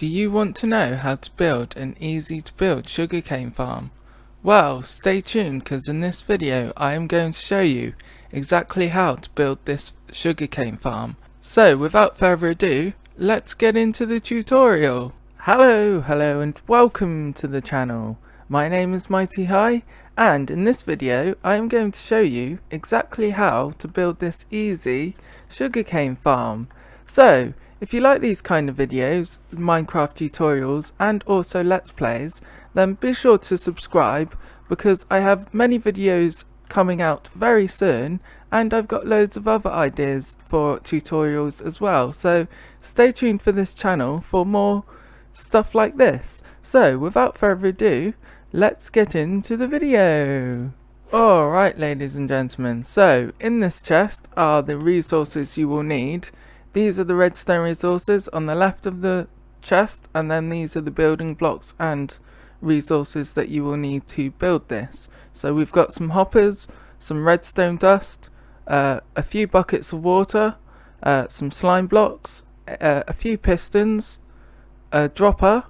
Do you want to know how to build an easy to build sugarcane farm? Well, stay tuned because in this video I am going to show you exactly how to build this sugarcane farm. So without further ado, let's get into the tutorial. Hello and welcome to the channel. My name is Mighty High, and in this video I am going to show you exactly how to build this easy sugarcane farm. So if you like these kind of videos, Minecraft tutorials and also Let's Plays, then be sure to subscribe because I have many videos coming out very soon and I've got loads of other ideas for tutorials as well. So stay tuned for this channel for more stuff like this. So without further ado, let's get into the video. Alright ladies and gentlemen, so in this chest are the resources you will need. These are the redstone resources on the left of the chest, and then these are the building blocks and resources that you will need to build this. So we've got some hoppers, some redstone dust, a few buckets of water, some slime blocks, a few pistons, a dropper,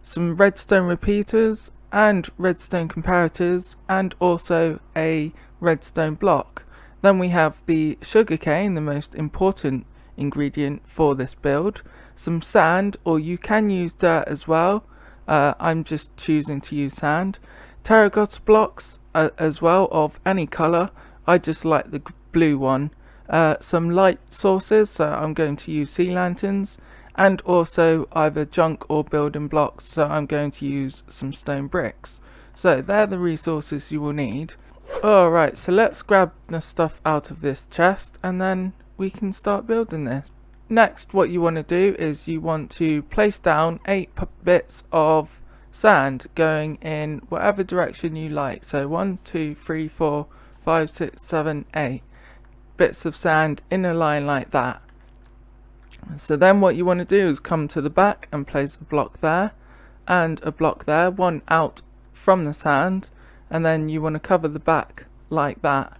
some redstone repeaters and redstone comparators, and also a redstone block. Then we have the sugarcane, the most important ingredient for this build, some sand, or you can use dirt as well. I'm just choosing to use sand, terracotta blocks as well of any color. I just like the blue one. Some light sources, so I'm going to use sea lanterns, and also either junk or building blocks, so I'm going to use some stone bricks. So they're the resources you will need. Alright, so let's grab the stuff out of this chest and then we can start building this. Next, what you want to do is you want to place down 8 bits of sand going in whatever direction you like. So 1, 2, 3, 4, 5, 6, 7, 8 bits of sand in a line like that. So then what you want to do is come to the back and place a block there and a block there, one out from the sand, and then you want to cover the back like that.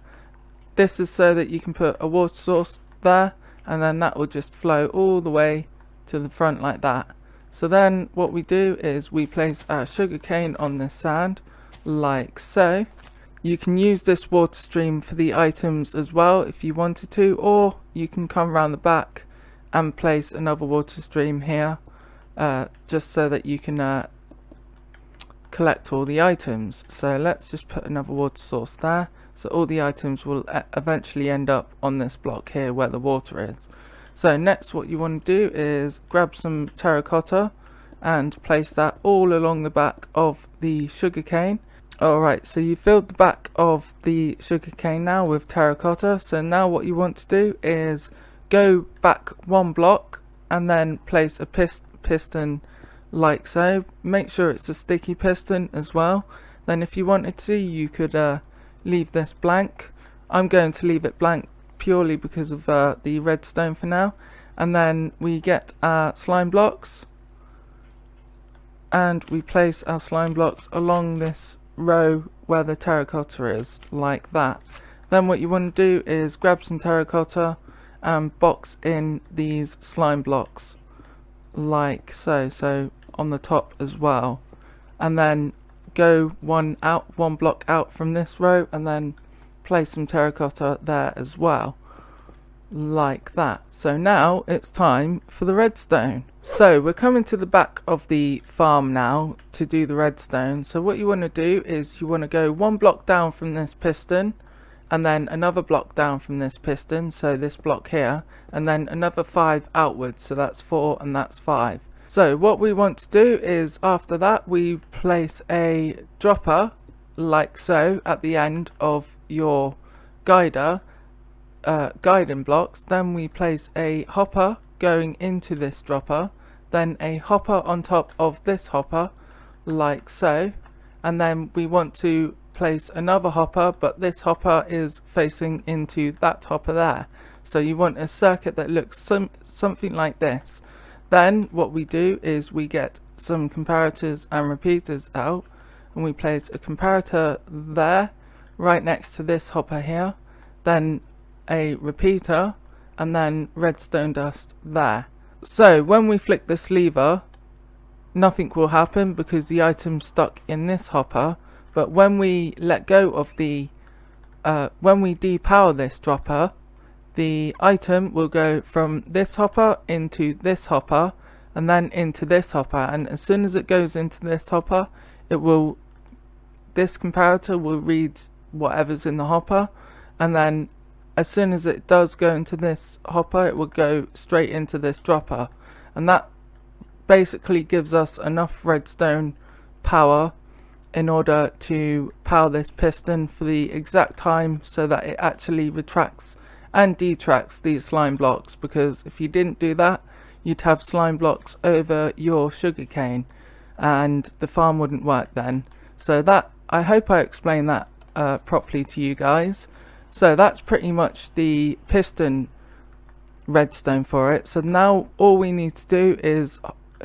This is so that you can put a water source there, and then that will just flow all the way to the front like that. So then what we do is we place our sugarcane on this sand like so. You can use this water stream for the items as well if you wanted to, or you can come around the back and place another water stream here just so that you can collect all the items. So let's just put another water source there, so all the items will eventually end up on this block here where the water is. So next what you want to do is grab some terracotta and place that all along the back of the sugarcane. Alright, so you filled the back of the sugarcane now with terracotta. So now what you want to do is go back 1 block and then place a piston like so. Make sure it's a sticky piston as well. Then if you wanted to, you could leave this blank. I'm going to leave it blank purely because of the redstone for now. And then we get our slime blocks and we place our slime blocks along this row where the terracotta is like that. Then what you want to do is grab some terracotta and box in these slime blocks like so on the top as well, and then go one block out from this row and then place some terracotta there as well like that. So now it's time for the redstone. So we're coming to the back of the farm now to do the redstone. So what you want to do is you want to go 1 block down from this piston, and then another block down from this piston, so this block here, and then another 5 outwards, so that's 4 and that's 5. So what we want to do is after that we place a dropper like so at the end of your guiding blocks. Then we place a hopper going into this dropper, then a hopper on top of this hopper like so, and then we want to place another hopper, but this hopper is facing into that hopper there. So you want a circuit that looks something like this. Then what we do is we get some comparators and repeaters out, and we place a comparator there right next to this hopper here, then a repeater, and then redstone dust there. So when we flick this lever, nothing will happen because the item's stuck in this hopper. But when we let go of when we depower this dropper, the item will go from this hopper into this hopper and then into this hopper, and as soon as it goes into this hopper, this comparator will read whatever's in the hopper, and then as soon as it does go into this hopper, it will go straight into this dropper, and that basically gives us enough redstone power in order to power this piston for the exact time so that it actually retracts and detracts these slime blocks, because if you didn't do that, you'd have slime blocks over your sugarcane and the farm wouldn't work then. So that, I hope I explained that properly to you guys. So that's pretty much the piston redstone for it. So now all we need to do is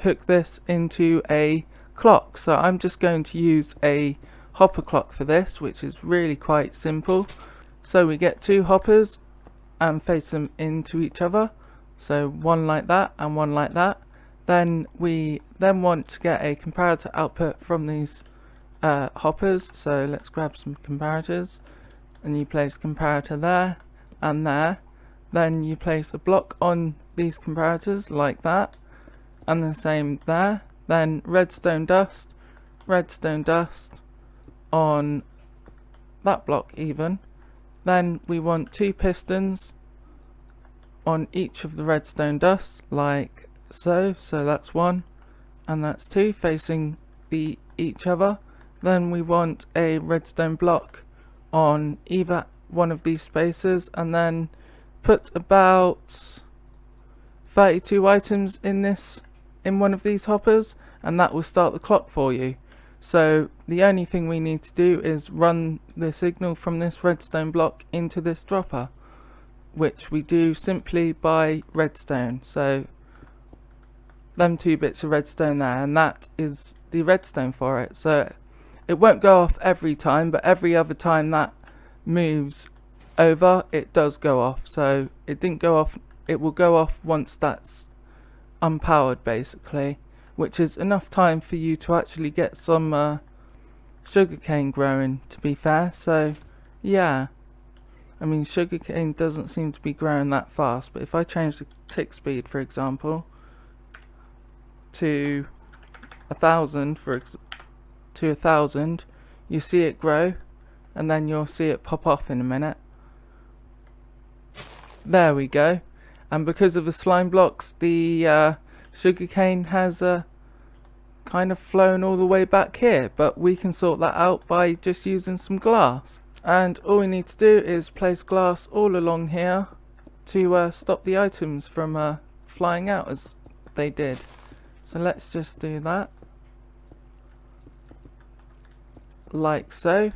hook this into a clock. So I'm just going to use a hopper clock for this, which is really quite simple. So we get two hoppers and face them into each other, so one like that and one like that. Then we want to get a comparator output from these hoppers, so let's grab some comparators, and you place comparator there and there. Then you place a block on these comparators like that, and the same there. Then redstone dust on that block even. Then we want two pistons on each of the redstone dust like so. So that's one and that's two facing each other. Then we want a redstone block on either one of these spaces, and then put about 32 items in one of these hoppers, and that will start the clock for you. So the only thing we need to do is run the signal from this redstone block into this dropper, which we do simply by redstone. So them 2 bits of redstone there, and that is the redstone for it. So it won't go off every time, but every other time that moves over, it does go off. So it didn't go off, it will go off once that's unpowered basically, which is enough time for you to actually get some sugarcane growing, to be fair. So yeah, I mean, sugarcane doesn't seem to be growing that fast, but if I change the tick speed, for example, to 1,000 to 1,000, you see it grow, and then you'll see it pop off in a minute. There we go. And because of the slime blocks, the sugarcane has kind of flown all the way back here, but we can sort that out by just using some glass. And all we need to do is place glass all along here to stop the items from flying out as they did. So let's just do that like so,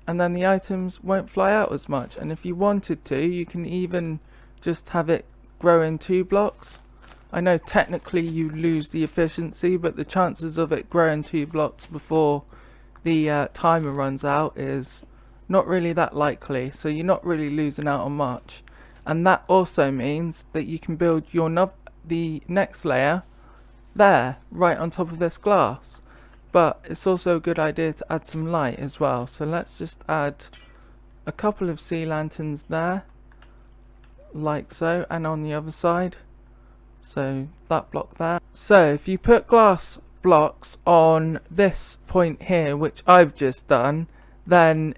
and then the items won't fly out as much. And if you wanted to, you can even just have it grow in 2 blocks. I know technically you lose the efficiency, but the chances of it growing 2 blocks before the timer runs out is not really that likely, so you're not really losing out on much. And that also means that you can build the next layer there, right on top of this glass. But it's also a good idea to add some light as well. So let's just add a couple of sea lanterns there, like so, and on the other side. So that block there. So if you put glass blocks on this point here, which I've just done, then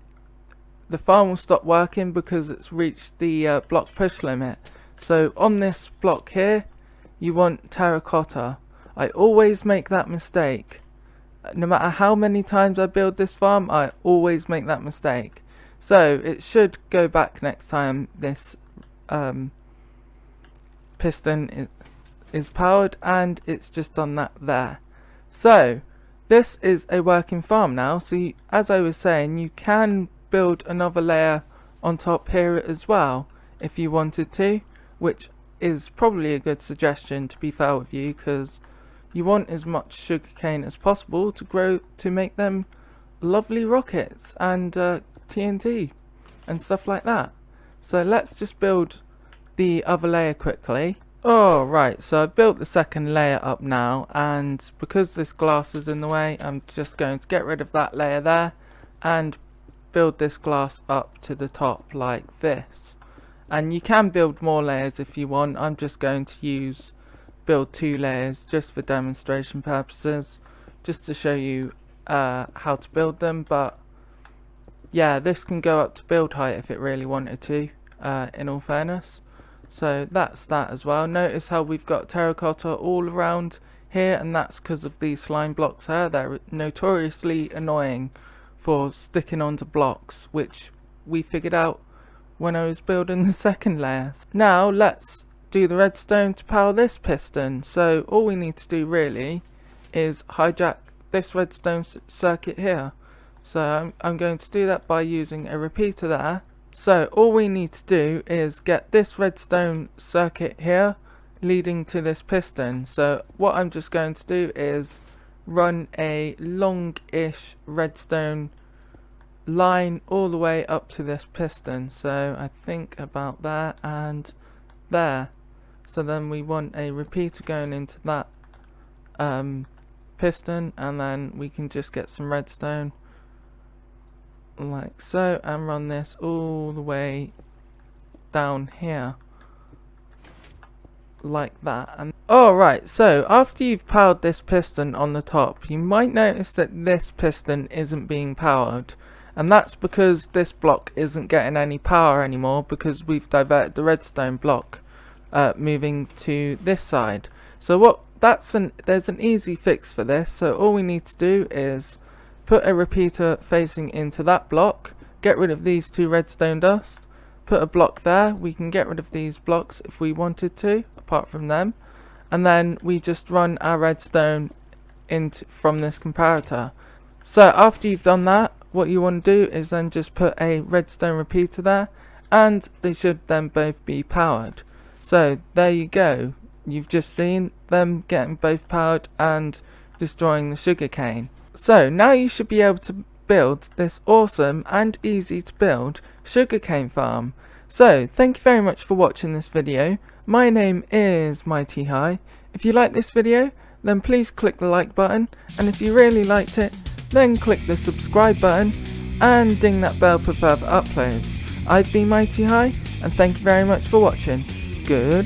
the farm will stop working because it's reached the block push limit. So on this block here, you want terracotta. I always make that mistake. No matter how many times I build this farm, I always make that mistake. So it should go back next time this piston is powered, and it's just done that there. So this is a working farm now. So as I was saying, you can build another layer on top here as well if you wanted to, which is probably a good suggestion, to be fair with you, because you want as much sugarcane as possible to grow to make them lovely rockets and TNT and stuff like that. So let's just build the other layer quickly. Alright, so I've built the second layer up now, and because this glass is in the way, I'm just going to get rid of that layer there and build this glass up to the top like this. And you can build more layers if you want. I'm just going to build 2 layers just for demonstration purposes, just to show you how to build them. But yeah, this can go up to build height if it really wanted to, in all fairness. So that's that as well. Notice how we've got terracotta all around here, and that's because of these slime blocks here. They're notoriously annoying for sticking onto blocks, which we figured out when I was building the second layer. Now let's do the redstone to power this piston. So all we need to do really is hijack this redstone circuit here. So I'm going to do that by using a repeater there. So all we need to do is get this redstone circuit here leading to this piston. So what I'm just going to do is run a long-ish redstone line all the way up to this piston. So I think about there and there. So then we want a repeater going into that piston, and then we can just get some redstone like so and run this all the way down here like that. And alright, so after you've powered this piston on the top, you might notice that this piston isn't being powered, and that's because this block isn't getting any power anymore because we've diverted the redstone block moving to this side. So there's an easy fix for this. So all we need to do is put a repeater facing into that block, get rid of these 2 redstone dust, put a block there. We can get rid of these blocks if we wanted to, apart from them, and then we just run our redstone from this comparator. So after you've done that, what you want to do is then just put a redstone repeater there, and they should then both be powered. So there you go, you've just seen them getting both powered and destroying the sugarcane. So now you should be able to build this awesome and easy to build sugarcane farm. So thank you very much for watching this video. My name is Mighty High. If you like this video, then please click the like button, and if you really liked it, then click the subscribe button and ding that bell for further uploads. I've been Mighty High, and thank you very much for watching. Good.